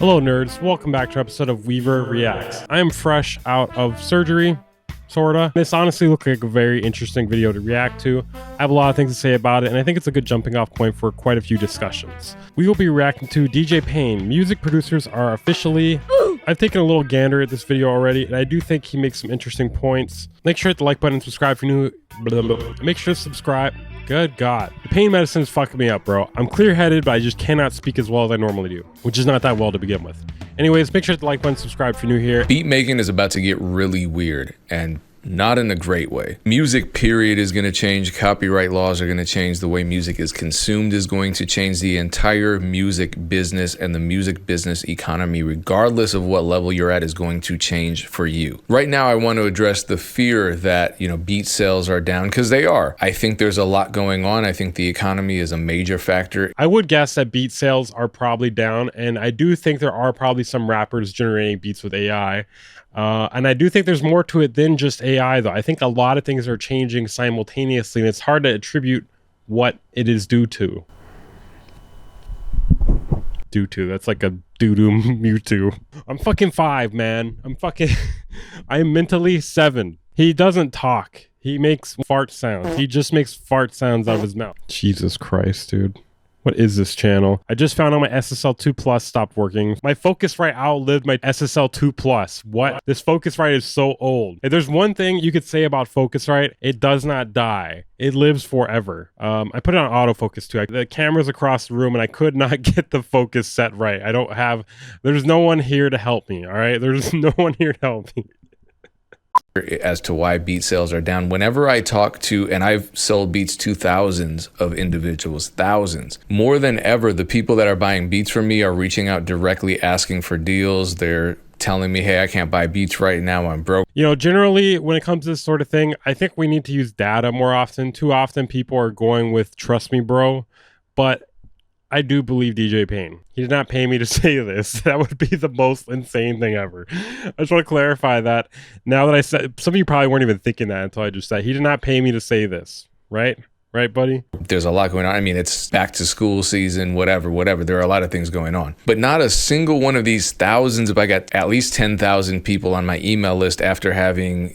Hello nerds, welcome back to an episode of Weaver Reacts. I am fresh out of surgery, sorta. This honestly looked like a very interesting video to react to. I have a lot of things to say about it, and I think it's a good jumping off point for quite a few discussions. We will be reacting to DJ Pain. Music producers are officially... I've taken a little gander at this video already, and I do think he makes some interesting points. Make sure to hit the like button and subscribe if you're new. Make sure to subscribe. Good God. The pain medicine is fucking me up, bro. I'm clear-headed, but I just cannot speak as well as I normally do, which is not that well to begin with. Anyways, make sure to hit the like button, subscribe if you're new here. Beat making is about to get really weird, and not in a great way. Music, period, is going to change. Copyright laws are going to change. The way music is consumed is going to change. The entire music business and the music business economy, regardless of what level you're at, is going to change for you. Right now, I want to address the fear that, beat sales are down, because they are. I think there's a lot going on. I think the economy is a major factor. I would guess that beat sales are probably down, and I do think there are probably some rappers generating beats with AI. And I do think there's more to it than just AI, though. I think a lot of things are changing simultaneously, and it's hard to attribute what it is due to. That's like a doo-doo Mewtwo. I'm fucking 5, man. I'm mentally 7. He doesn't talk. He makes fart sounds. He just makes fart sounds out of his mouth. Jesus Christ, dude. What is this channel? I just found out my SSL2 Plus stopped working. My Focusrite outlived my SSL2 Plus. What? This Focusrite is so old. If there's one thing you could say about Focusrite, it does not die. It lives forever. I put it on autofocus too. The camera's across the room and I could not get the focus set right. There's no one here to help me, all right? There's no one here to help me. As to why beat sales are down. Whenever I talk to, and I've sold beats to thousands of individuals, thousands, more than ever, the people that are buying beats from me are reaching out directly asking for deals. They're telling me, hey, I can't buy beats right now, I'm broke. Generally, when it comes to this sort of thing, I think we need to use data more often. Too often people are going with trust me, bro. But I do believe DJ Pain. He did not pay me to say this. That would be the most insane thing ever. I just want to clarify that. Now that I said, some of you probably weren't even thinking that until I just said, he did not pay me to say this, right? Right, buddy? There's a lot going on. I mean, it's back to school season, whatever. There are a lot of things going on. But not a single one of these thousands, if I got at least 10,000 people on my email list after having,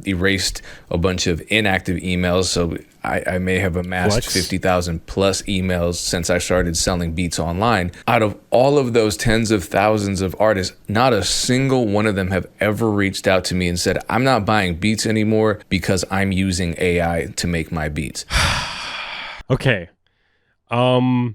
erased a bunch of inactive emails. So I may have amassed 50,000 plus emails since I started selling beats online. Out of all of those tens of thousands of artists, not a single one of them have ever reached out to me and said, I'm not buying beats anymore because I'm using AI to make my beats. Okay. Wow.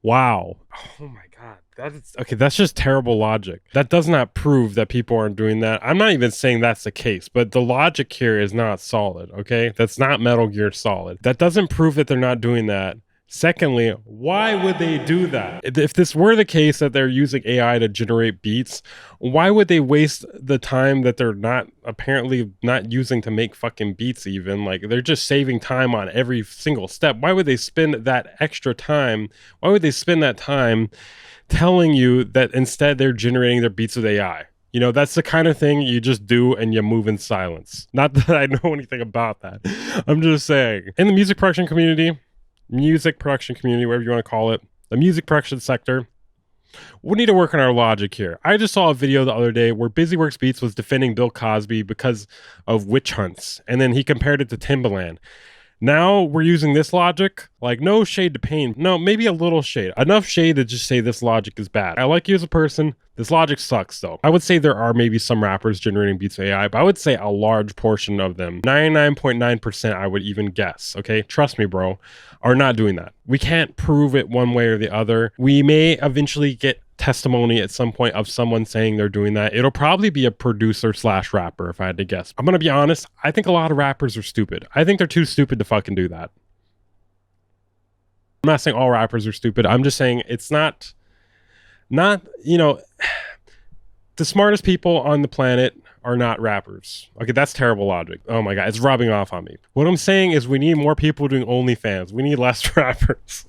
Oh my God. That's just terrible logic. That does not prove that people aren't doing that. I'm not even saying that's the case, but the logic here is not solid, okay? That's not Metal Gear Solid. That doesn't prove that they're not doing that. Secondly, why would they do that? If this were the case that they're using AI to generate beats, why would they waste the time that they're apparently not using to make fucking beats even? Like, they're just saving time on every single step. Why would they spend that extra time? Why would they spend that time telling you that instead they're generating their beats with AI? That's the kind of thing you just do and you move in silence. Not that I know anything about that. I'm just saying. In the music production community, whatever you want to call it, the music production sector, we need to work on our logic here. I just saw a video the other day where Busyworks Beats was defending Bill Cosby because of witch hunts, and then he compared it to Timbaland. Now we're using this logic, like no shade to Pain. No, maybe a little shade. Enough shade to just say this logic is bad. I like you as a person. This logic sucks though. I would say there are maybe some rappers generating beats with AI, but I would say a large portion of them, 99.9% I would even guess, okay? Trust me, bro, are not doing that. We can't prove it one way or the other. We may eventually get testimony at some point of someone saying they're doing that. It'll probably be a producer / rapper if I had to guess. I'm gonna be honest, I think a lot of rappers are stupid. I think they're too stupid to fucking do that. I'm not saying all rappers are stupid. I'm just saying it's not the smartest people on the planet are not rappers. Okay, that's terrible logic. Oh my God, it's rubbing off on me. What I'm saying is we need more people doing OnlyFans. We need less rappers.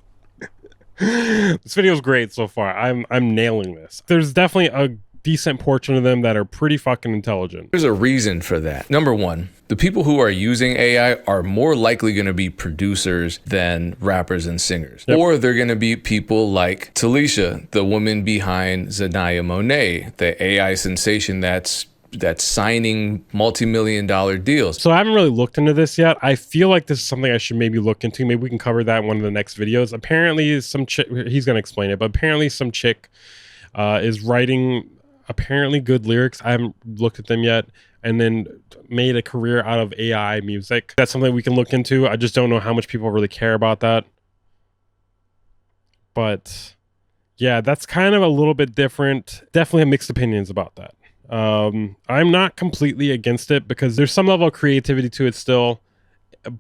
This video is great so far. I'm nailing this. There's definitely a decent portion of them that are pretty fucking intelligent. There's a reason for that. Number one, the people who are using AI are more likely going to be producers than rappers and singers. Yep. Or they're going to be people like Talisha, the woman behind Zaniah Monae, the AI sensation that's signing multi-million-dollar deals. So I haven't really looked into this yet. I feel like this is something I should maybe look into. Maybe we can cover that in one of the next videos. Apparently some chick, he's going to explain it, but apparently some chick is writing apparently good lyrics. I haven't looked at them yet. And then made a career out of AI music. That's something we can look into. I just don't know how much people really care about that. But yeah, that's kind of a little bit different. Definitely have mixed opinions about that. I'm not completely against it because there's some level of creativity to it still,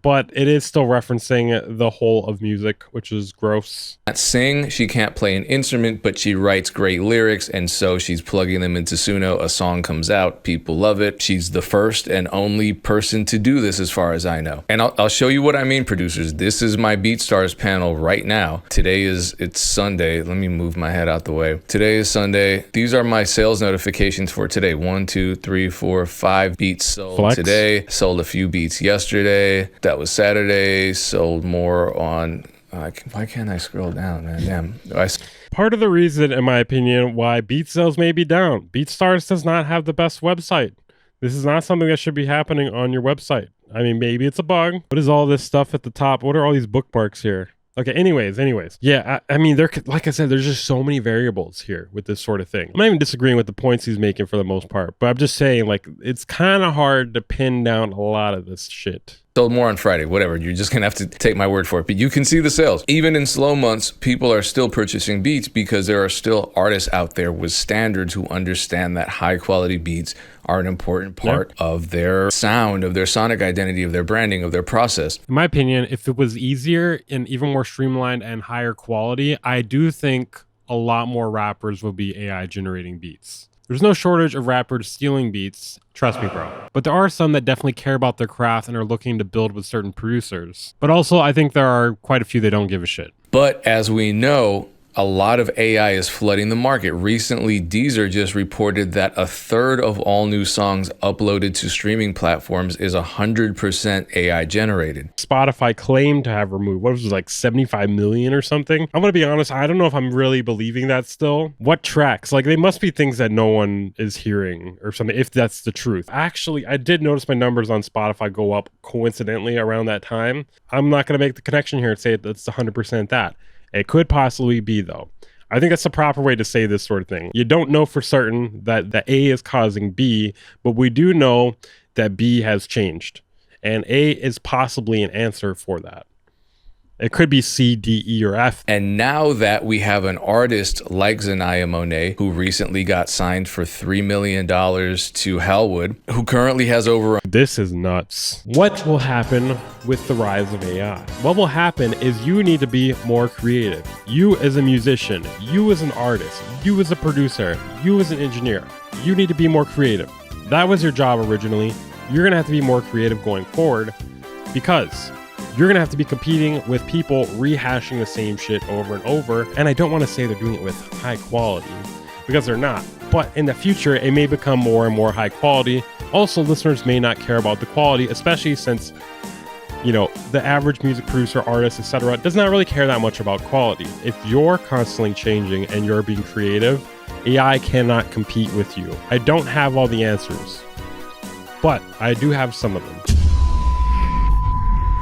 but it is still referencing the whole of music, which is gross. Can't sing, she can't play an instrument, but she writes great lyrics, and so she's plugging them into Suno. A song comes out, people love it. She's the first and only person to do this as far as I know. And I'll show you what I mean, producers. This is my BeatStars panel right now. It's Sunday. Let me move my head out the way. Today is Sunday. These are my sales notifications for today. 1, 2, 3, 4, 5 beats sold Flex. Today. Sold a few beats yesterday. That was Saturday. Sold more on... why can't I scroll down, man? Damn. Part of the reason, in my opinion, why beat sales may be down. BeatStars does not have the best website. This is not something that should be happening on your website. I mean, maybe it's a bug. What is all this stuff at the top? What are all these bookmarks here? Okay, anyways. Yeah, I mean, like I said, there's just so many variables here with this sort of thing. I'm not even disagreeing with the points he's making for the most part, but I'm just saying, like, it's kind of hard to pin down a lot of this shit. Sold more on Friday, whatever. You're just gonna have to take my word for it. But you can see the sales. Even in slow months, people are still purchasing beats because there are still artists out there with standards who understand that high quality beats are an important part of their sound, of their sonic identity, of their branding, of their process. In my opinion, if it was easier and even more streamlined and higher quality, I do think a lot more rappers will be AI generating beats. There's no shortage of rappers stealing beats, trust me, bro. But there are some that definitely care about their craft and are looking to build with certain producers. But also, I think there are quite a few that don't give a shit. But as we know, a lot of AI is flooding the market. Recently, Deezer just reported that a third of all new songs uploaded to streaming platforms is 100% AI generated. Spotify claimed to have removed, what was it, like 75 million or something? I'm gonna be honest, I don't know if I'm really believing that still. What tracks? Like, they must be things that no one is hearing or something, if that's the truth. Actually, I did notice my numbers on Spotify go up coincidentally around that time. I'm not gonna make the connection here and say that's 100% that. It could possibly be, though. I think that's the proper way to say this sort of thing. You don't know for certain that the A is causing B, but we do know that B has changed. And A is possibly an answer for that. It could be C, D, E, or F. And now that we have an artist like Zaniah Monae, who recently got signed for $3 million to Hellwood, who currently has over... This is nuts. What will happen with the rise of AI? What will happen is you need to be more creative. You as a musician, you as an artist, you as a producer, you as an engineer, you need to be more creative. That was your job originally. You're going to have to be more creative going forward because you're going to have to be competing with people rehashing the same shit over and over. And I don't want to say they're doing it with high quality because they're not. But in the future, it may become more and more high quality. Also, listeners may not care about the quality, especially since, you know, the average music producer, artist, etc. does not really care that much about quality. If you're constantly changing and you're being creative, AI cannot compete with you. I don't have all the answers, but I do have some of them.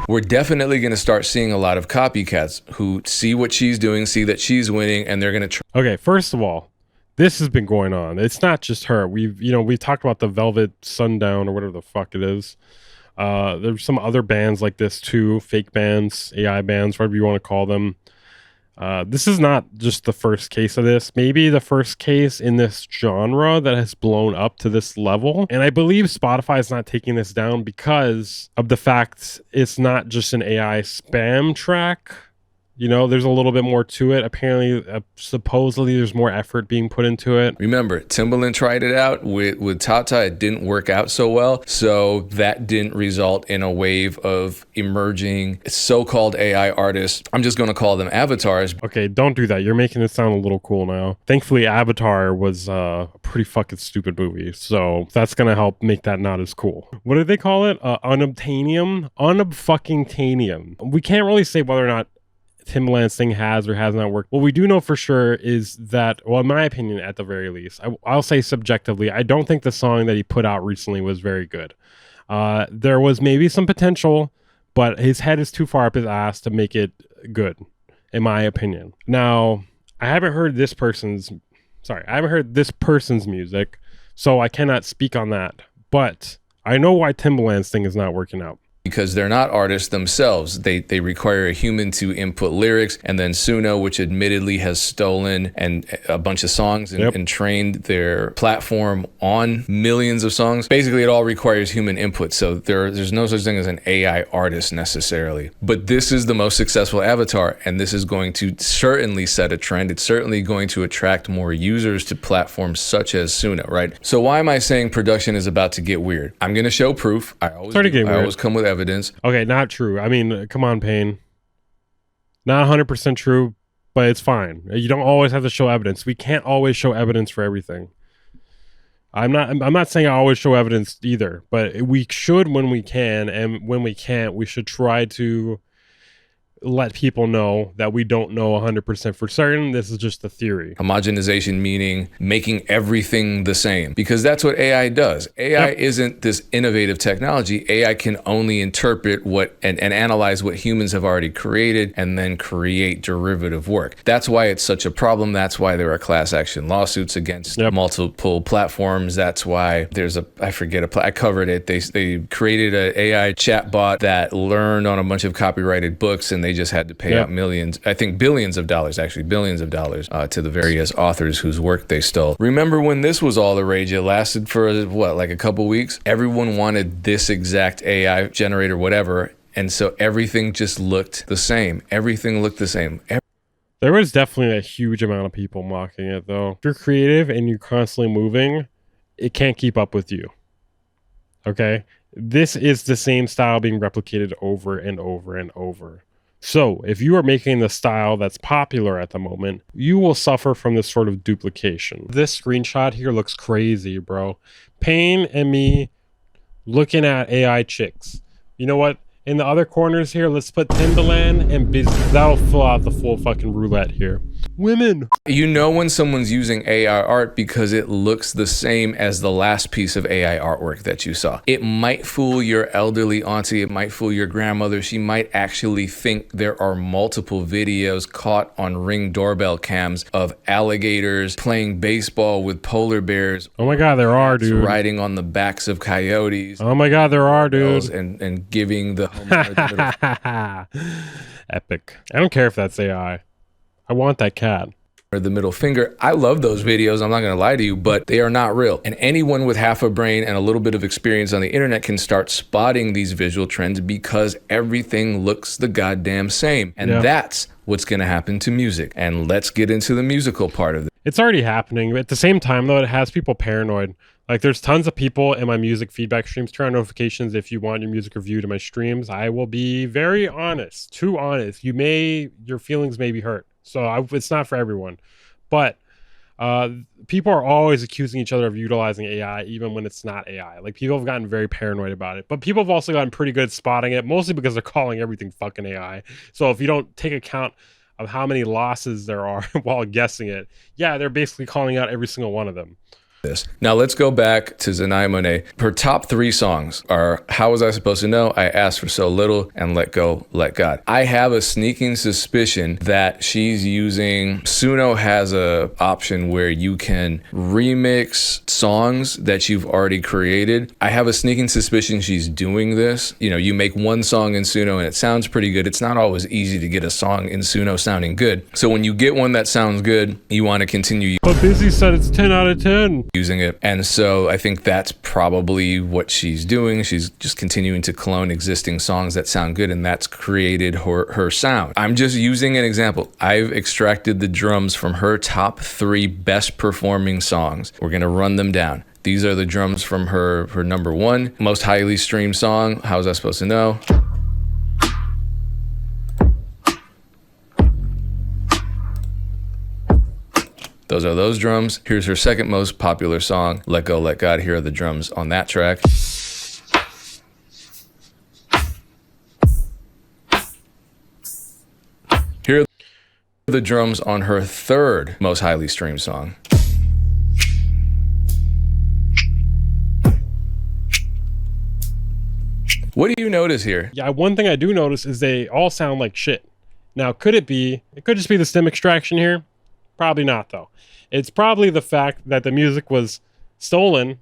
We're definitely going to start seeing a lot of copycats who see what she's doing, see that she's winning, and they're going to try. Okay, first of all, this has been going on. It's not just her. We've talked about the Velvet Sundown or whatever the fuck it is. There's some other bands like this too, fake bands, AI bands, whatever you want to call them. This is not just the first case of this. Maybe the first case in this genre that has blown up to this level. And I believe Spotify is not taking this down because of the fact it's not just an AI spam track. You know, there's a little bit more to it. Apparently, supposedly, there's more effort being put into it. Remember, Timbaland tried it out with Tata. It didn't work out so well. So that didn't result in a wave of emerging so-called AI artists. I'm just going to call them avatars. Okay, don't do that. You're making it sound a little cool now. Thankfully, Avatar was a pretty fucking stupid movie. So that's going to help make that not as cool. What did they call it? Unobtainium? Unfucking-tanium. We can't really say whether or not Timbaland's thing has or has not worked. What we do know for sure is that, well, in my opinion, at the very least, I'll say subjectively, I don't think the song that he put out recently was very good. There was maybe some potential, but his head is too far up his ass to make it good, in my opinion. Now, I haven't heard this person's music, so I cannot speak on that. But I know why Timbaland's thing is not working out. Because they're not artists themselves. They require a human to input lyrics, and then Suno, which admittedly has stolen and a bunch of songs and trained their platform on millions of songs. Basically, it all requires human input. So there's no such thing as an AI artist necessarily. But this is the most successful avatar, and this is going to certainly set a trend. It's certainly going to attract more users to platforms such as Suno, right? So why am I saying production is about to get weird? I'm going to show proof. I always come with evidence. Okay, not true. I mean, come on, Payne. Not 100% true, but it's fine. You don't always have to show evidence. We can't always show evidence for everything. I'm not saying I always show evidence either, but we should when we can, and when we can't, we should try to let people know that we don't know 100% for certain. This is just a theory. Homogenization meaning making everything the same, because that's what AI does. AI isn't this innovative technology. AI can only interpret what and analyze what humans have already created and then create derivative work. That's why it's such a problem. That's why there are class action lawsuits against multiple platforms. That's why there's I covered it. They created an AI chatbot that learned on a bunch of copyrighted books, and they just had to pay out millions, I think billions of dollars to the various authors whose work they stole. Remember when this was all the rage? It lasted for like a couple weeks? Everyone wanted this exact AI generator, whatever. And so everything just looked the same. Everything looked the same. There was definitely a huge amount of people mocking it, though. If you're creative and you're constantly moving, it can't keep up with you. Okay? This is the same style being replicated over and over and over. So if you are making the style that's popular at the moment, you will suffer from this sort of duplication. This screenshot here looks crazy, bro. Payne and me looking at AI chicks. You know what? In the other corners here, let's put Timbaland and Busy. That'll fill out the full fucking roulette here. Women. You know when someone's using AI art because it looks the same as the last piece of AI artwork that you saw. It might fool your elderly auntie. It might fool your grandmother. She might actually think there are multiple videos caught on Ring doorbell cams of alligators playing baseball with polar bears. Oh my God, there are, dude. Riding on the backs of coyotes. Oh my God, there are, dude. And giving the Epic. I don't care if that's AI. I want that cat. Or the middle finger. I love those videos, I'm not going to lie to you, but they are not real. And anyone with half a brain and a little bit of experience on the internet can start spotting these visual trends because everything looks the goddamn same. And that's what's going to happen to music. And let's get into the musical part of it. It's already happening. But at the same time, though, it has people paranoid. Like, there's tons of people in my music feedback streams. Turn on notifications if you want your music reviewed in my streams. I will be very honest, too honest. Your feelings may be hurt. So it's not for everyone. But people are always accusing each other of utilizing AI, even when it's not AI. Like, people have gotten very paranoid about it. But people have also gotten pretty good at spotting it, mostly because they're calling everything fucking AI. So if you don't take account of how many losses there are while guessing it, they're basically calling out every single one of them. Now let's go back to Zaniah Monae. Her top 3 songs are How Was I Supposed to Know, I Asked for So Little, and Let Go, Let God. I have a sneaking suspicion that she's using, Suno has a option where you can remix songs that you've already created. I have a sneaking suspicion she's doing this. You know, you make one song in Suno and it sounds pretty good. It's not always easy to get a song in Suno sounding good. So when you get one that sounds good, you want to continue. But Busy said it's 10 out of 10. using it. And so I think that's probably what she's doing. She's just continuing to clone existing songs that sound good, and that's created her sound. I'm just using an example. I've extracted the drums from her top 3 best performing songs. We're going to run them down. These are the drums from her number 1 most highly streamed song. How was I supposed to know? Those are those drums. Here's her second most popular song, Let Go, Let God. Here are the drums on that track. Here are the drums on her third most highly streamed song. What do you notice here? Yeah, one thing I do notice is they all sound like shit. Now, it could just be the stem extraction here? Probably not, though. It's probably the fact that the music was stolen.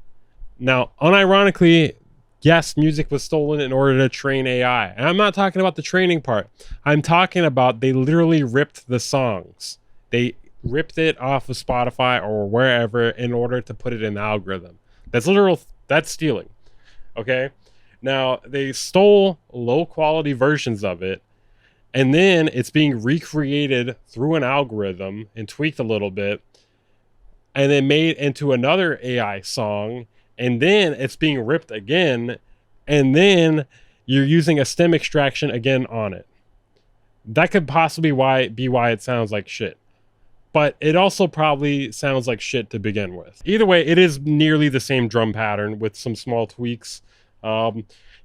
Now, unironically, yes, music was stolen in order to train AI. And I'm not talking about the training part. I'm talking about they literally ripped the songs. They ripped it off of Spotify or wherever in order to put it in the algorithm. That's stealing. Okay? Now, they stole low-quality versions of it, and then it's being recreated through an algorithm and tweaked a little bit, and then made into another AI song, and then it's being ripped again, and then you're using a stem extraction again on it. That could possibly be why it sounds like shit. But it also probably sounds like shit to begin with. Either way, it is nearly the same drum pattern with some small tweaks.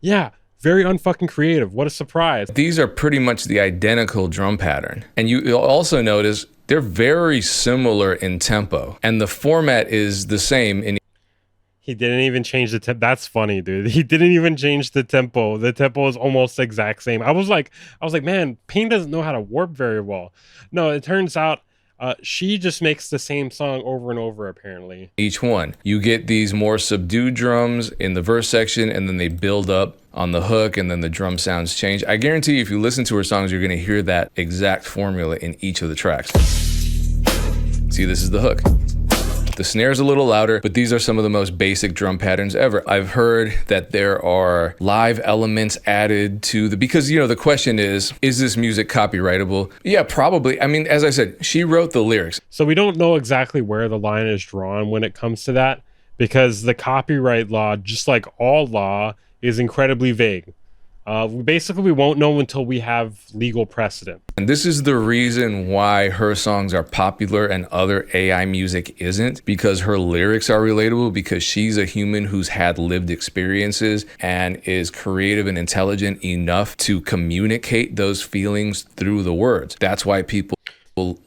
Yeah, very unfucking creative. What a surprise. These are pretty much the identical drum pattern. And you'll also notice they're very similar in tempo. And the format is the same in He didn't even change the tempo. That's funny, dude. He didn't even change the tempo. The tempo is almost the exact same. I was like, man, Pain doesn't know how to warp very well. No, it turns out she just makes the same song over and over, apparently. each one. You get these more subdued drums in the verse section, and then they build up on the hook, and then the drum sounds change. I guarantee you, if you listen to her songs, you're going to hear that exact formula in each of the tracks. See, this is the hook. The snare's a little louder, but these are some of the most basic drum patterns ever. I've heard that there are live elements added to because, the question is this music copyrightable? Yeah, probably. I mean, as I said, she wrote the lyrics. So we don't know exactly where the line is drawn when it comes to that, because the copyright law, just like all law, is incredibly vague. We won't know until we have legal precedent. And this is the reason why her songs are popular and other AI music isn't, because her lyrics are relatable, because she's a human who's had lived experiences and is creative and intelligent enough to communicate those feelings through the words. That's why people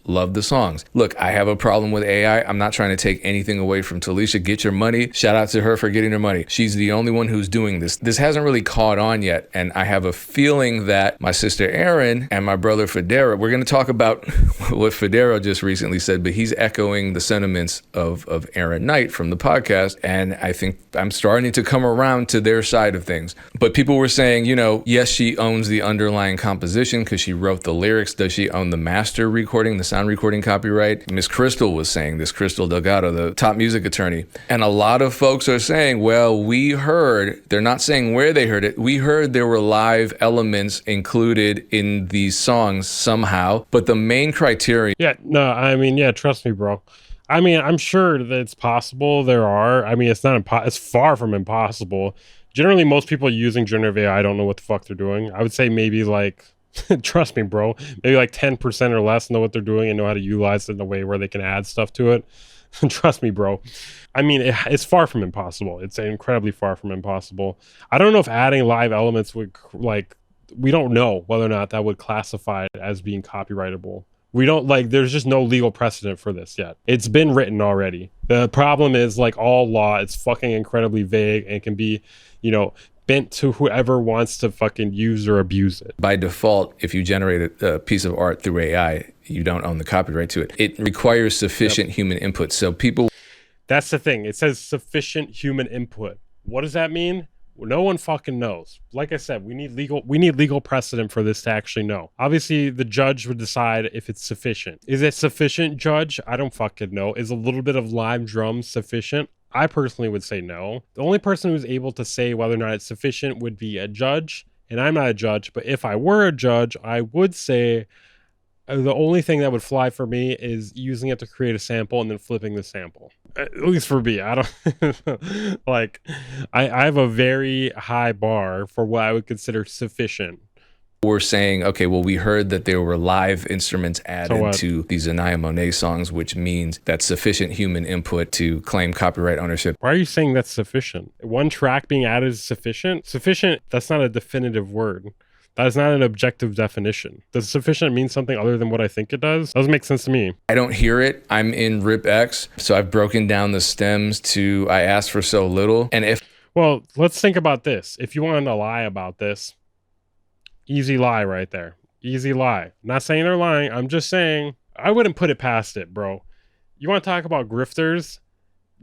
love the songs. Look, I have a problem with AI. I'm not trying to take anything away from Talisha. Get your money. Shout out to her for getting her money. She's the only one who's doing this. This hasn't really caught on yet. And I have a feeling that my sister Erin and my brother Federa, we're going to talk about what Federa just recently said, but he's echoing the sentiments of Aaron Knight from the podcast. And I think I'm starting to come around to their side of things. But people were saying, yes, she owns the underlying composition because she wrote the lyrics. Does she own the master recording, the sound recording copyright? Miss Crystal was saying this, Crystal Delgado, the top music attorney. And a lot of folks are saying, well, we heard, they're not saying where they heard it, we heard there were live elements included in these songs somehow, but the main criteria... Trust me, bro. I'm sure that it's possible there are. It's far from impossible. Generally, most people using generative AI don't know what the fuck they're doing. I would say maybe trust me, bro, maybe 10% or less know what they're doing and know how to utilize it in a way where they can add stuff to it. Trust me, bro. It's far from impossible. It's incredibly far from impossible. I don't know if adding live elements would, we don't know whether or not that would classify it as being copyrightable. We don't, there's just no legal precedent for this yet. It's been written already. The problem is, all law, it's fucking incredibly vague and can be, bent to whoever wants to fucking use or abuse it. By default, if you generate a piece of art through AI, you don't own the copyright to it. It requires sufficient human input. So people... That's the thing. It says sufficient human input. What does that mean? No one fucking knows. Like I said, we need legal precedent for this to actually know. Obviously, the judge would decide if it's sufficient. Is it sufficient, judge? I don't fucking know. Is a little bit of live drums sufficient? I personally would say no. The only person who's able to say whether or not it's sufficient would be a judge, and I'm not a judge, but if I were a judge, I would say the only thing that would fly for me is using it to create a sample and then flipping the sample. At least for me. I don't like I have a very high bar for what I would consider sufficient. We're saying, okay, well, we heard that there were live instruments added to the Zaniah Monae songs, which means that's sufficient human input to claim copyright ownership. Why are you saying that's sufficient? One track being added is sufficient? Sufficient, that's not a definitive word. That is not an objective definition. Does sufficient mean something other than what I think it does? Doesn't make sense to me. I don't hear it. I'm in RipX, so I've broken down the stems to I asked for so little. And if... Well, let's think about this. If you wanted to lie about this, easy lie right there. Easy lie. Not saying they're lying. I'm just saying I wouldn't put it past it, bro. You want to talk about grifters?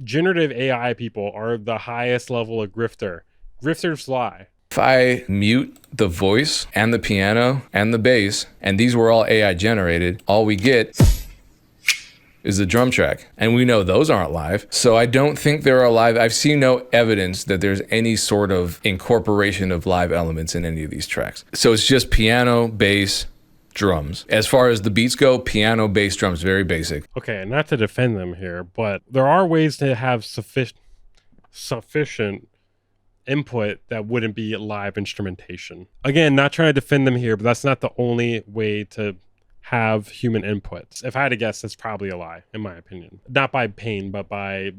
Generative AI people are the highest level of grifter. Grifters lie. If I mute the voice and the piano and the bass, and these were all AI generated, all we get is the drum track. And we know those aren't live. So I don't think there are live. I've seen no evidence that there's any sort of incorporation of live elements in any of these tracks. So it's just piano, bass, drums. As far as the beats go, piano, bass, drums, very basic. Okay, not to defend them here, but there are ways to have sufficient input that wouldn't be live instrumentation. Again, not trying to defend them here, but that's not the only way to have human inputs. If I had to guess, that's probably a lie, in my opinion. Not by Payne, but by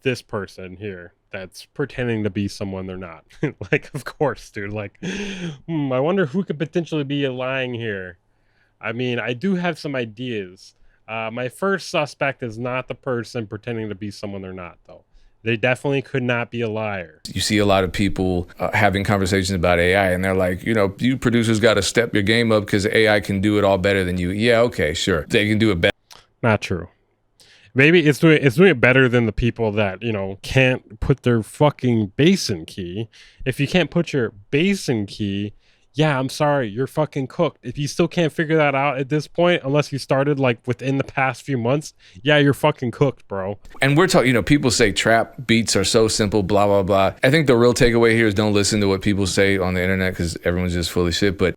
this person here that's pretending to be someone they're not. Like, of course, dude. Like, I wonder who could potentially be lying here. I mean, I do have some ideas. My first suspect is not the person pretending to be someone they're not, though. They definitely could not be a liar. You see a lot of people having conversations about AI, and they're like, you producers got to step your game up because AI can do it all better than you. Yeah, okay, sure. They can do it better. Not true. Maybe it's doing it better than the people that, can't put their fucking bass in key. If you can't put your bass in key, yeah, I'm sorry, you're fucking cooked. If you still can't figure that out at this point, unless you started like within the past few months, yeah, you're fucking cooked, bro. And we're talking, people say trap beats are so simple, blah, blah, blah. I think the real takeaway here is don't listen to what people say on the internet because everyone's just full of shit. But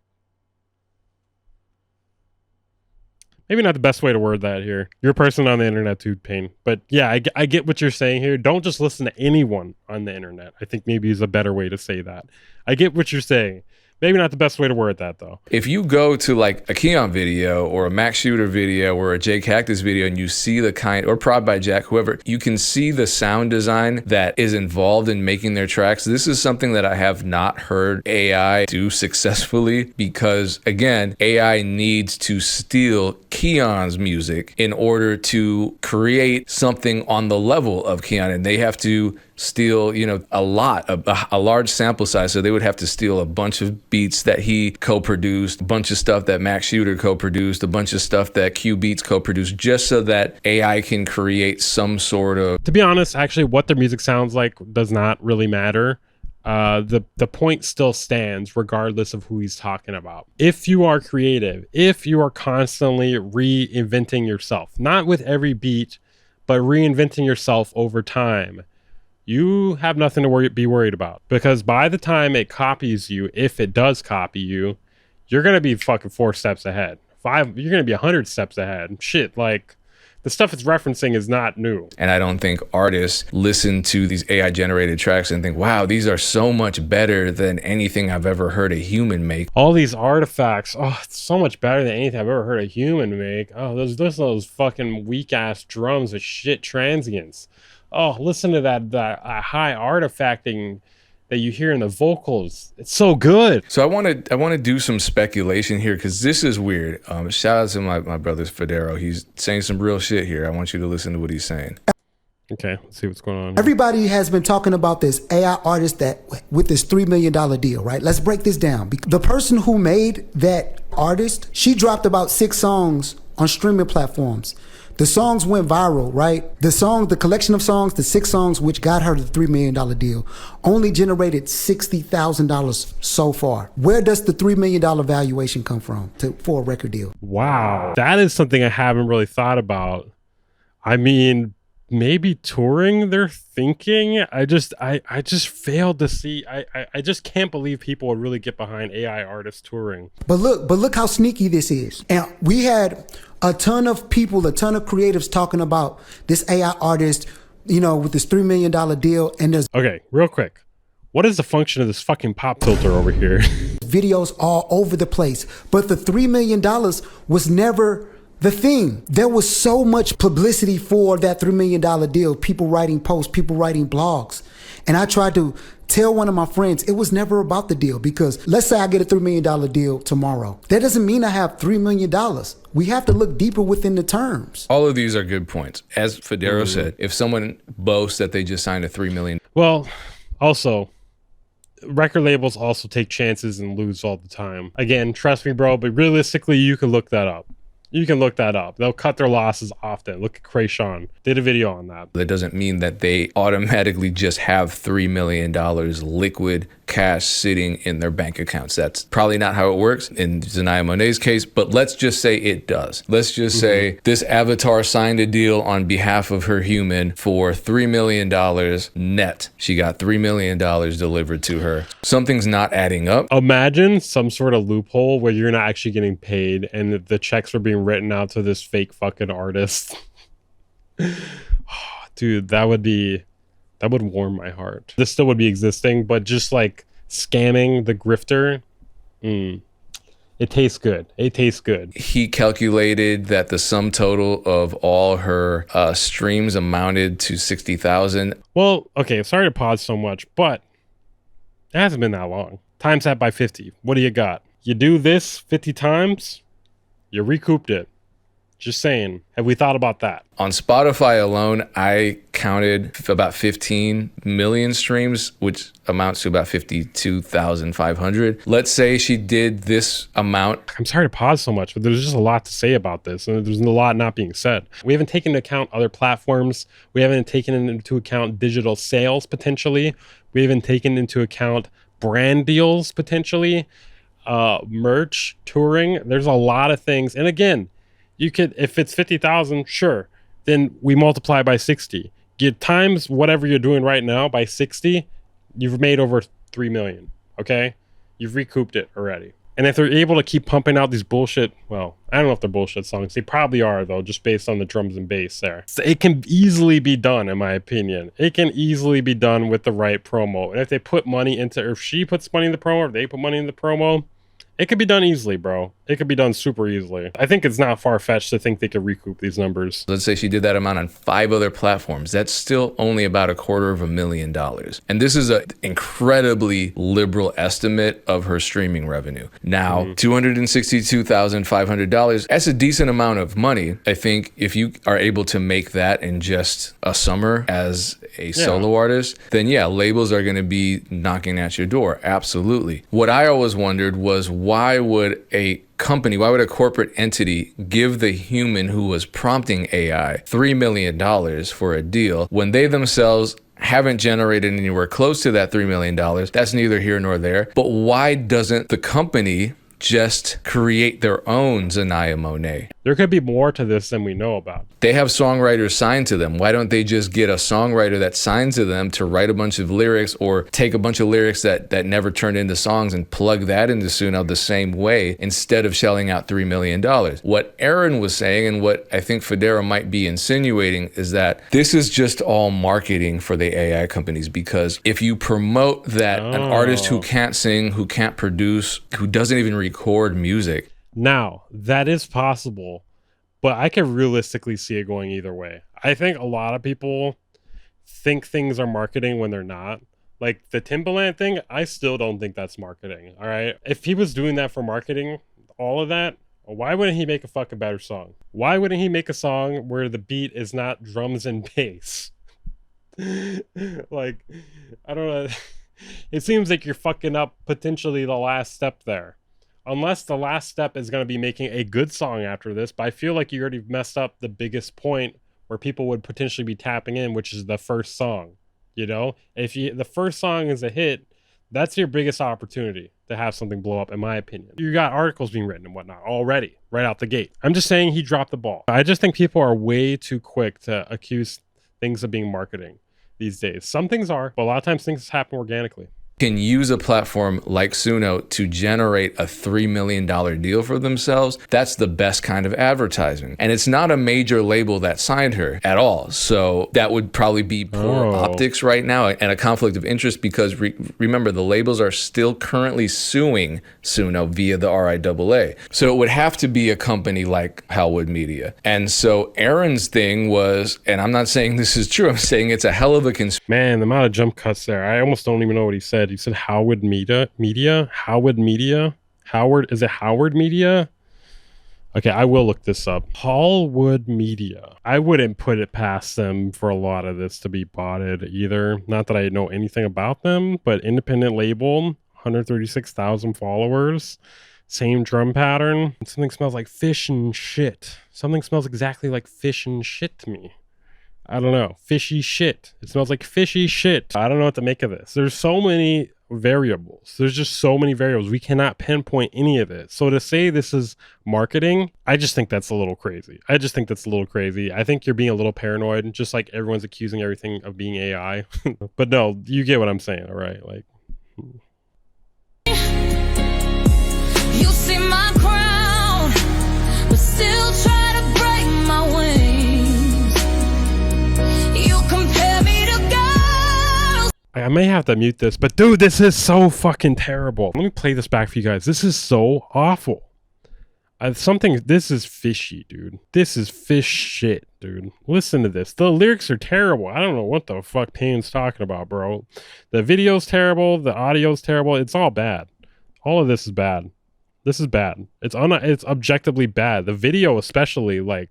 maybe not the best way to word that here. You're a person on the internet too, Payne. But yeah, I get what you're saying here. Don't just listen to anyone on the internet. I think maybe is a better way to say that. I get what you're saying. Maybe not the best way to word that, though. If you go to like a Keon video or a Max Shooter video or a Jay Cactus video and you see the kind, or Prod by Jack, whoever, you can see the sound design that is involved in making their tracks. This is something that I have not heard AI do successfully because, again, AI needs to steal Keon's music in order to create something on the level of Keon, and they have to steal, a large sample size. So they would have to steal a bunch of beats that he co-produced, a bunch of stuff that Max Shooter co-produced, a bunch of stuff that Q Beats co-produced, just so that AI can create some sort of... To be honest, actually, what their music sounds like does not really matter. The point still stands regardless of who he's talking about. If you are creative, if you are constantly reinventing yourself, not with every beat, but reinventing yourself over time, you have nothing to be worried about, because by the time it copies you, if it does copy you, you're going to be fucking 4 steps ahead. 5, you're going to be 100 steps ahead. Shit, like the stuff it's referencing is not new. And I don't think artists listen to these AI generated tracks and think, wow, these are so much better than anything I've ever heard a human make. All these artifacts, oh, it's so much better than anything I've ever heard a human make. Oh, those fucking weak ass drums with shit transients. Oh, listen to that high artifacting that you hear in the vocals. It's so good. So I want to do some speculation here because this is weird. Shout out to my brother Federo. He's saying some real shit here. I want you to listen to what he's saying. Okay, let's see what's going on here. Everybody has been talking about this AI artist that with this $3 million deal, right? Let's break this down. The person who made that artist, she dropped about 6 songs on streaming platforms. The songs went viral, right? The collection of songs, the 6 songs which got her the $3 million deal, only generated $60,000 so far. Where does the $3 million valuation come from for a record deal? Wow. That is something I haven't really thought about. I mean, maybe touring, they're thinking. I just failed to see. I just can't believe people would really get behind AI artists touring. But look how sneaky this is. And we had a ton of people, a ton of creatives talking about this AI artist, with this $3 million deal. And there's okay, real quick. What is the function of this fucking pop filter over here? videos all over the place. But the $3 million was never the thing. There was so much publicity for that $3 million deal, people writing posts, people writing blogs. And I tried to tell one of my friends, it was never about the deal, because let's say I get a $3 million deal tomorrow. That doesn't mean I have $3 million. We have to look deeper within the terms. All of these are good points. As Federo said, if someone boasts that they just signed a $3 million. Well, also, record labels also take chances and lose all the time. Again, trust me, bro, but realistically, you can look that up. You can look that up. They'll cut their losses often. Look at Krayshawn. Did a video on that. That doesn't mean that they automatically just have $3 million liquid cash sitting in their bank accounts. That's probably not how it works in Zaniah Monae's case, but let's just say it does. Let's just say this avatar signed a deal on behalf of her human for $3 million net. She got $3 million delivered to her. Something's not adding up. Imagine some sort of loophole where you're not actually getting paid and the checks are being written out to this fake fucking artist. Dude, that would warm my heart. This still would be existing, but just like scamming the grifter, it tastes good. It tastes good. He calculated that the sum total of all her streams amounted to 60,000. Well, okay, sorry to pause so much, but it hasn't been that long. Times that by 50. What do you got? You do this 50 times, you recouped it. Just saying. Have we thought about that? On Spotify alone, I counted about 15 million streams, which amounts to about 52,500. Let's say she did this amount. I'm sorry to pause so much, but there's just a lot to say about this, and there's a lot not being said. We haven't taken into account other platforms. We haven't taken into account digital sales, potentially. We haven't taken into account brand deals, potentially. Merch, touring. There's a lot of things. And again, you could, if it's 50,000, sure, then we multiply by 60. Get times whatever you're doing right now by 60, you've made over 3 million, okay? You've recouped it already. And if they're able to keep pumping out these bullshit, well, I don't know if they're bullshit songs. They probably are, though, just based on the drums and bass there. So it can easily be done, in my opinion. It can easily be done with the right promo. And if they put money into, or if she puts money in the promo, or if they put money in the promo, it could be done easily, bro. It could be done super easily. I think it's not far-fetched to think they could recoup these numbers. Let's say she did that amount on 5 other platforms. That's still only about $250,000. And this is an incredibly liberal estimate of her streaming revenue. Now, $262,500, that's a decent amount of money. I think if you are able to make that in just a summer as a solo artist, then yeah, labels are going to be knocking at your door. Absolutely. What I always wondered was, why would a corporate entity give the human who was prompting AI $3 million for a deal when they themselves haven't generated anywhere close to that $3 million? That's neither here nor there. But why doesn't the company just create their own Zaniah Monae? There could be more to this than we know about. They have songwriters signed to them. Why don't they just get a songwriter that signs to them to write a bunch of lyrics, or take a bunch of lyrics that never turned into songs and plug that into Suno the same way, instead of shelling out $3 million? What Aaron was saying, and what I think Federo might be insinuating, is that this is just all marketing for the AI companies, because if you promote that an artist who can't sing, who can't produce, who doesn't even record music. Now, that is possible, but I can realistically see it going either way. I think a lot of people think things are marketing when they're not. Like the Timbaland thing, I still don't think that's marketing, all right? If he was doing that for marketing, all of that, why wouldn't he make a fucking better song? Why wouldn't he make a song where the beat is not drums and bass? Like, I don't know. It seems like you're fucking up potentially the last step there. unless the last step is going to be making a good song after this. But I feel like you already messed up the biggest point where people would potentially be tapping in, which is the first song. You know, if the first song is a hit, that's your biggest opportunity to have something blow up, in my opinion. You got articles being written and whatnot already, right out the gate. I'm just saying he dropped the ball. I just think people are way too quick to accuse things of being marketing these days. Some things are, but a lot of times things happen organically. Can use a platform like Suno to generate a $3 million deal for themselves, that's the best kind of advertising. And it's not a major label that signed her at all. So that would probably be poor optics right now and a conflict of interest, because remember, the labels are still currently suing Suno via the RIAA. So it would have to be a company like Hellwood Media. And so Aaron's thing was, and I'm not saying this is true, I'm saying it's a hell of a Man, the amount of jump cuts there. I almost don't even know what he said. He said Howard Media? Howard Media? Howard, is it Howard Media? Okay, I will look this up. Hallwood Media. I wouldn't put it past them for a lot of this to be botted either. Not that I know anything about them, but independent label, 136,000 followers, same drum pattern. Something smells like fish and shit. Something smells exactly like fish and shit to me. I don't know. Fishy shit. It smells like fishy shit. I don't know what to make of this. There's so many variables. There's just so many variables. We cannot pinpoint any of it. So to say this is marketing, I just think that's a little crazy. I think you're being a little paranoid, just like everyone's accusing everything of being AI. But no, you get what I'm saying, all right? Like, you see my crown, but still try to break my wings. I may have to mute this, but dude, this is so fucking terrible. Let me play this back for you guys. This is so awful. This is fishy, dude. This is fish shit, dude. Listen to this. The lyrics are terrible. I don't know what the fuck Payne's talking about, bro. The video's terrible. The audio's terrible. It's all bad. All of this is bad. This is bad. It's objectively bad. The video especially, like,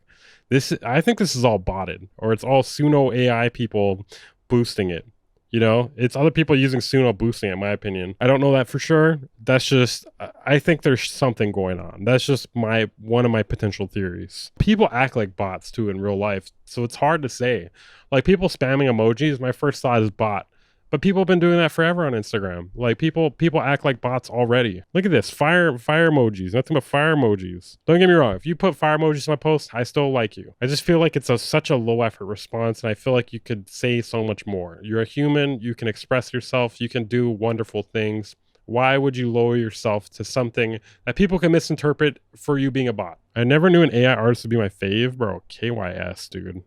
this. I think this is all botted, or it's all Suno AI people boosting it. You know, it's other people using Suno boosting it, in my opinion. I don't know that for sure. That's just, I think there's something going on. That's just one of my potential theories. People act like bots too in real life, so it's hard to say. Like, people spamming emojis, my first thought is bot. But people have been doing that forever on Instagram. Like, people act like bots already. Look at this, fire emojis, nothing but fire emojis. Don't get me wrong, if you put fire emojis in my post, I still like you. I just feel like it's such a low effort response, and I feel like you could say so much more. You're a human, you can express yourself, you can do wonderful things. Why would you lower yourself to something that people can misinterpret for you being a bot? I never knew an AI artist would be my fave, bro. KYS, dude.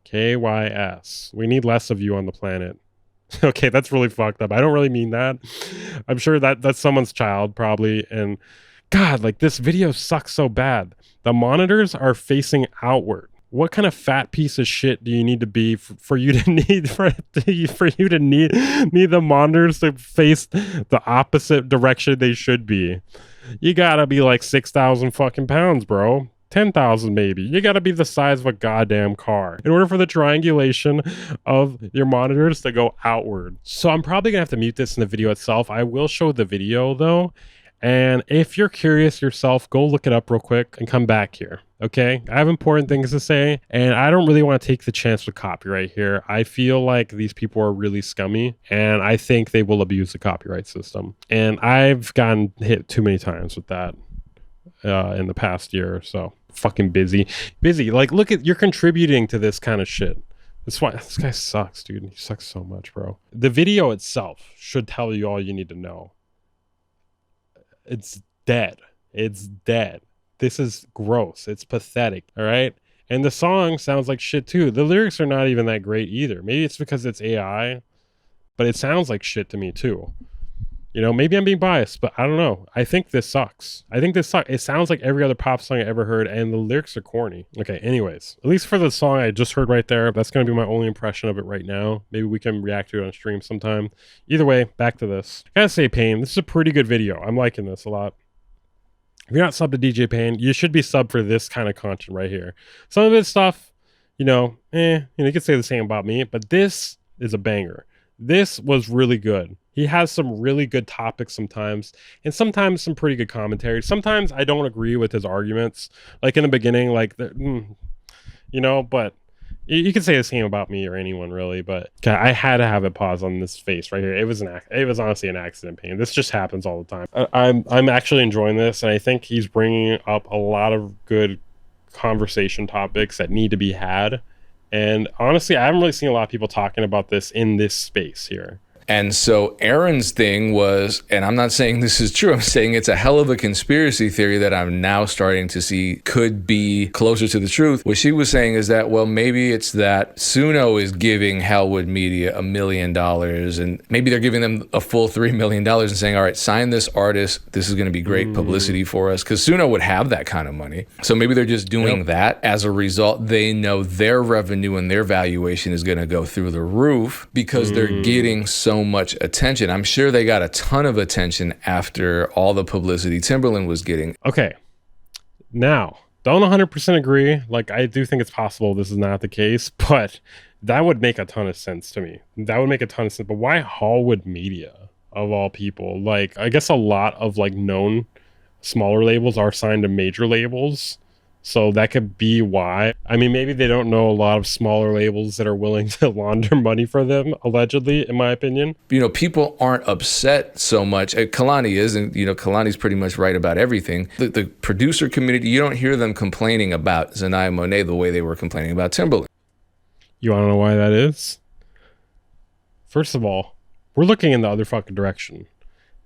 KYS. We need less of you on the planet. Okay, that's really fucked up. I don't really mean that. I'm sure that's someone's child probably. And God, like, this video sucks so bad. The monitors are facing outward. What kind of fat piece of shit do you need to be for you to need for you to need the monitors to face the opposite direction they should be? You gotta be like 6,000 fucking pounds, bro. 10,000 maybe. You got to be the size of a goddamn car in order for the triangulation of your monitors to go outward. So I'm probably gonna have to mute this in the video itself. I will show the video though, and if you're curious yourself, go look it up real quick and come back here. Okay, I have important things to say, and I don't really want to take the chance with copyright here. I feel like these people are really scummy, and I think they will abuse the copyright system, and I've gotten hit too many times with that in the past year or so. Fucking busy. Like, look at, you're contributing to this kind of shit. That's why this guy sucks, dude. He sucks so much, bro. The video itself should tell you all you need to know. It's dead. It's dead. This is gross. It's pathetic. All right. And the song sounds like shit too. The lyrics are not even that great either. Maybe it's because it's AI, but it sounds like shit to me too. You know, maybe I'm being biased, but I don't know. I think this sucks. It sounds like every other pop song I ever heard, and the lyrics are corny. Okay, anyways, at least for the song I just heard right there, that's going to be my only impression of it right now. Maybe we can react to it on stream sometime. Either way, back to this. I gotta say, Payne, this is a pretty good video. I'm liking this a lot. If you're not subbed to DJ Payne, you should be subbed for this kind of content right here. Some of this stuff, you know, you can say the same about me, but this is a banger. This was really good. He has some really good topics sometimes, and sometimes some pretty good commentary. Sometimes I don't agree with his arguments. Like in the beginning, like, but you can say the same about me or anyone really, but I had to have a pause on this face right here. It was honestly an accident pain. This just happens all the time. I'm actually enjoying this, and I think he's bringing up a lot of good conversation topics that need to be had. And honestly, I haven't really seen a lot of people talking about this in this space here. And so Aaron's thing was, and I'm not saying this is true, I'm saying it's a hell of a conspiracy theory that I'm now starting to see could be closer to the truth. What she was saying is that, well, maybe it's that Suno is giving Hellwood Media $1 million, and maybe they're giving them a full $3 million and saying, all right, sign this artist. This is going to be great publicity for us, because Suno would have that kind of money. So maybe they're just doing that. As a result, they know their revenue and their valuation is going to go through the roof because they're getting so much attention. I'm sure they got a ton of attention after all the publicity Timbaland was getting. Okay. Now, don't 100% agree. Like, I do think it's possible this is not the case, but that would make a ton of sense to me. That would make a ton of sense. But why Hallwood Media, of all people? Like, I guess a lot of, like, known smaller labels are signed to major labels. So that could be why. I mean, maybe they don't know a lot of smaller labels that are willing to launder money for them, allegedly, in my opinion. You know, people aren't upset so much. Kalani is, and, you know, Kalani's pretty much right about everything. The producer community, you don't hear them complaining about Zaniah Monae the way they were complaining about Timbaland. You want to know why that is? First of all, we're looking in the other fucking direction.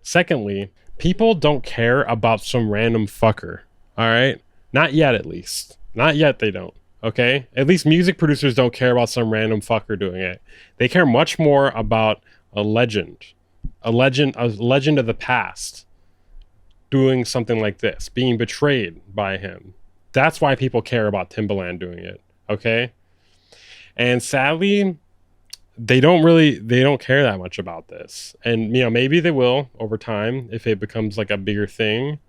Secondly, people don't care about some random fucker, all right? Not yet, at least. Not yet, they don't. Okay? At least music producers don't care about some random fucker doing it. They care much more about a legend of the past doing something like this, being betrayed by him. That's why people care about Timbaland doing it. Okay? And sadly, they don't care that much about this. And, you know, maybe they will over time if it becomes like a bigger thing.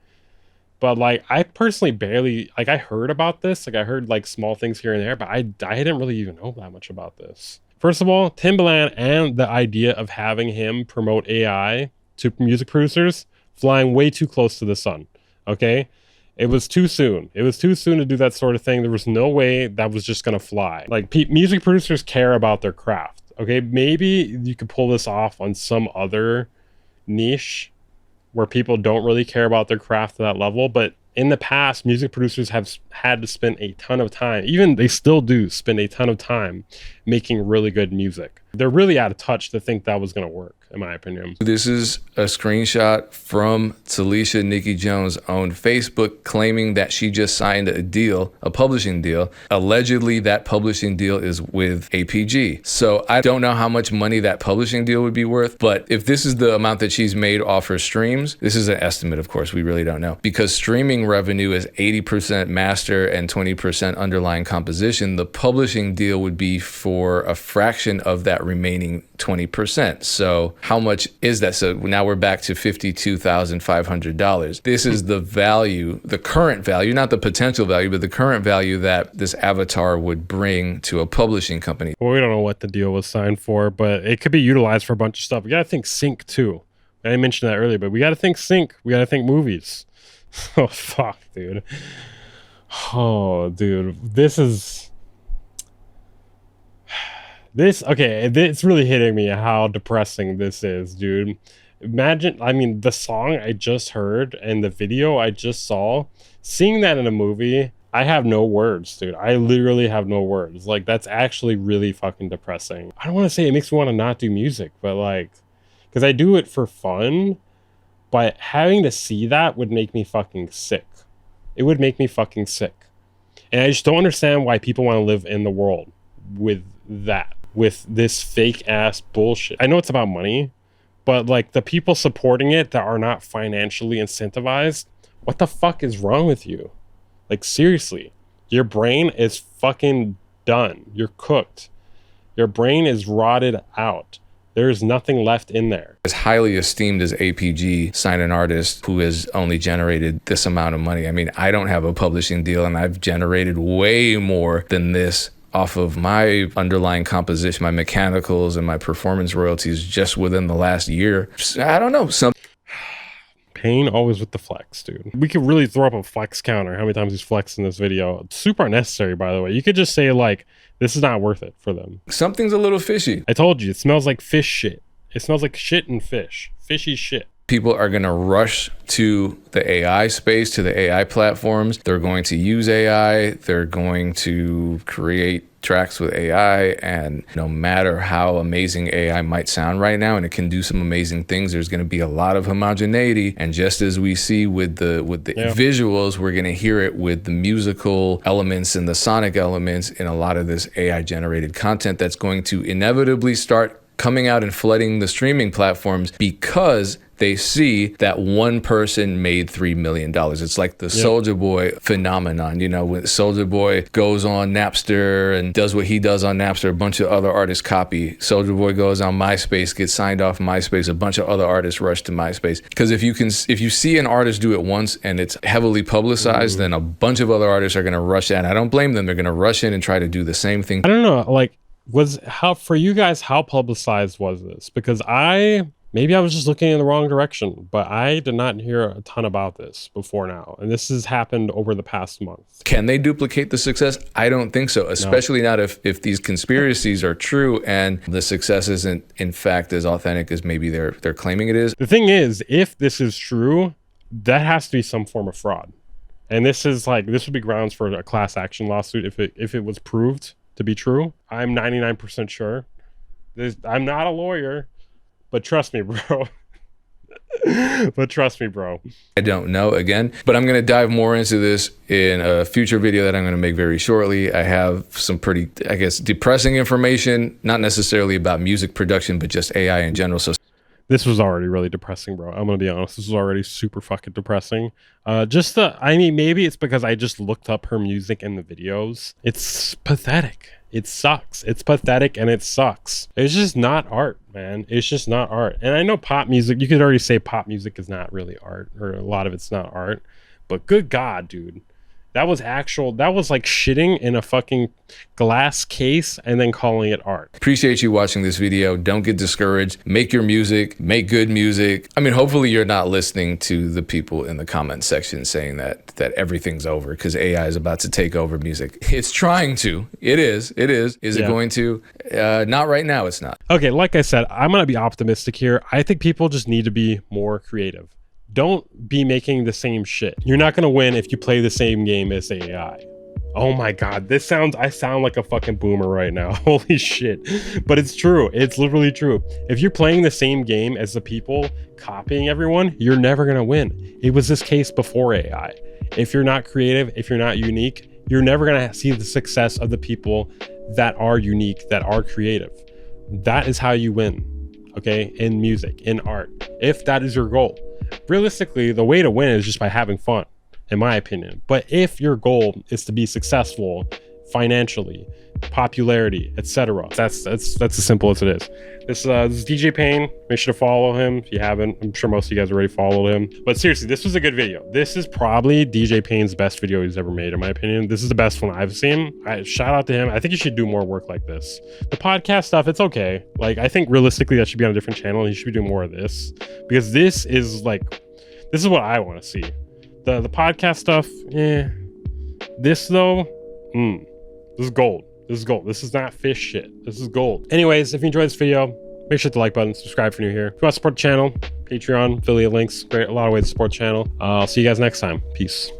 But, like, I personally barely, like, I heard about this. Like, I heard, like, small things here and there, but I didn't really even know that much about this. First of all, Timbaland and the idea of having him promote AI to music producers flying way too close to the sun, okay? It was too soon. It was too soon to do that sort of thing. There was no way that was just going to fly. Like, music producers care about their craft, okay? Maybe you could pull this off on some other niche where people don't really care about their craft to that level. But in the past, music producers have had to spend a ton of time, even they still do spend a ton of time making really good music. They're really out of touch to think that was going to work, in my opinion. This is a screenshot from Talisha Nikki Jones' own Facebook claiming that she just signed a deal, a publishing deal. Allegedly, that publishing deal is with APG. So I don't know how much money that publishing deal would be worth, but if this is the amount that she's made off her streams, this is an estimate, of course, we really don't know. Because streaming revenue is 80% master and 20% underlying composition, the publishing deal would be for a fraction of that remaining 20%. So how much is that? So now we're back to $52,500. This is the value, the current value, not the potential value, but the current value that this avatar would bring to a publishing company. Well, we don't know what the deal was signed for, but it could be utilized for a bunch of stuff. We got to think sync too. I didn't mention that earlier, but we got to think sync. We got to think movies. Oh, fuck, dude. Oh, dude. Okay, it's really hitting me how depressing this is, dude. Imagine, I mean, the song I just heard and the video I just saw, seeing that in a movie, I have no words, dude. I literally have no words. Like, that's actually really fucking depressing. I don't want to say it makes me want to not do music, but like, because I do it for fun, but having to see that would make me fucking sick. It would make me fucking sick. And I just don't understand why people want to live in the world with that, with this fake ass bullshit. I know it's about money, but like the people supporting it that are not financially incentivized, what the fuck is wrong with you? Like, seriously, your brain is fucking done. You're cooked. Your brain is rotted out. There's nothing left in there. As highly esteemed as APG signed an artist who has only generated this amount of money. I mean, I don't have a publishing deal and I've generated way more than this off of my underlying composition, my mechanicals and my performance royalties just within the last year. I don't know. Payne always with the flex, dude. We could really throw up a flex counter. How many times he's flexed in this video? Super unnecessary, by the way. You could just say like, this is not worth it for them. Something's a little fishy. I told you, it smells like fish shit. It smells like shit and fish. Fishy shit. People are going to rush to the AI space, to the AI platforms. They're going to use AI. They're going to create tracks with AI, and no matter how amazing AI might sound right now, and it can do some amazing things, there's going to be a lot of homogeneity. And just as we see with the visuals, we're going to hear it with the musical elements and the sonic elements in a lot of this AI generated content that's going to inevitably start coming out and flooding the streaming platforms because they see that one person made $3 million. It's like the Soulja Boy phenomenon. You know, when Soulja Boy goes on Napster and does what he does on Napster, a bunch of other artists copy. Soulja Boy goes on MySpace, gets signed off MySpace, a bunch of other artists rush to MySpace. Because if you see an artist do it once and it's heavily publicized, then a bunch of other artists are going to rush in. I don't blame them. They're going to rush in and try to do the same thing. I don't know, like, for you guys, how publicized was this? Because maybe I was just looking in the wrong direction, but I did not hear a ton about this before now. And this has happened over the past month. Can they duplicate the success? I don't think so, especially not if these conspiracies are true and the success isn't in fact as authentic as maybe they're claiming it is. The thing is, if this is true, that has to be some form of fraud. And this would be grounds for a class action lawsuit if it was proved to be true. I'm 99% sure. I'm not a lawyer, but trust me, bro. I don't know again, but I'm going to dive more into this in a future video that I'm going to make very shortly. I have some pretty, I guess, depressing information, not necessarily about music production, but just AI in general. So this was already really depressing, bro. I'm going to be honest. This was already super fucking depressing. Maybe it's because I just looked up her music in the videos. It's pathetic. It sucks. It's pathetic and it sucks. It's just not art, man. It's just not art. And I know pop music, you could already say pop music is not really art, or a lot of it's not art. But good God, dude. That was like shitting in a fucking glass case and then calling it art. Appreciate you watching this video. Don't get discouraged. Make your music, make good music. I mean, hopefully you're not listening to the people in the comment section saying that everything's over because AI is about to take over music. It's trying to. It is. Is it going to? Not right now, it's not. Okay, like I said, I'm going to be optimistic here. I think people just need to be more creative. Don't be making the same shit. You're not going to win if you play the same game as AI. Oh my God, I sound like a fucking boomer right now. Holy shit. But it's true. It's literally true. If you're playing the same game as the people copying everyone, you're never going to win. It was this case before AI. If you're not creative, if you're not unique, you're never going to see the success of the people that are unique, that are creative. That is how you win, okay? In music, in art, if that is your goal. Realistically, the way to win is just by having fun, in my opinion. But if your goal is to be successful financially, popularity, etc., that's as simple as it is. This is DJ Payne. Make sure to follow him if you haven't. I'm sure most of you guys already followed him. But seriously, this was a good video. This is probably DJ Payne's best video he's ever made, in my opinion. This is the best one I've seen. Shout out to him. I think he should do more work like this. The podcast stuff, it's okay. Like, I think realistically that should be on a different channel. He should be doing more of this, because this is what I want to see. The podcast stuff, This though, this is gold. This is gold. This is not fish shit. This is gold. Anyways, if you enjoyed this video, make sure to hit the like button, subscribe if you're new here. If you want to support the channel, Patreon, affiliate links, a lot of ways to support the channel. I'll see you guys next time. Peace.